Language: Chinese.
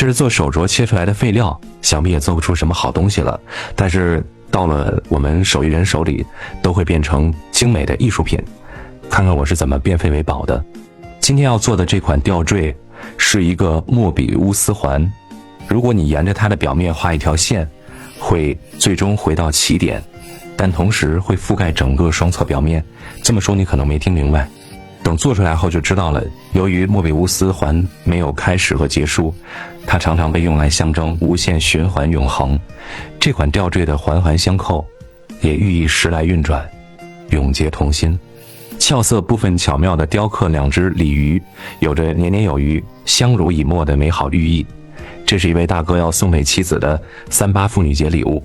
这是做手镯切出来的废料，想必也做不出什么好东西了。但是到了我们手艺人手里，都会变成精美的艺术品。看看我是怎么变废为宝的。今天要做的这款吊坠是一个莫比乌斯环，如果你沿着它的表面画一条线，会最终回到起点，但同时会覆盖整个双侧表面。这么说你可能没听明白，等做出来后就知道了。由于莫比乌斯环没有开始和结束，它常常被用来象征无限循环永恒。这款吊坠的环环相扣，也寓意时来运转，永结同心。俏色部分巧妙地雕刻两只鲤鱼，有着年年有余、相濡以沫的美好寓意。这是一位大哥要送给妻子的38妇女节礼物。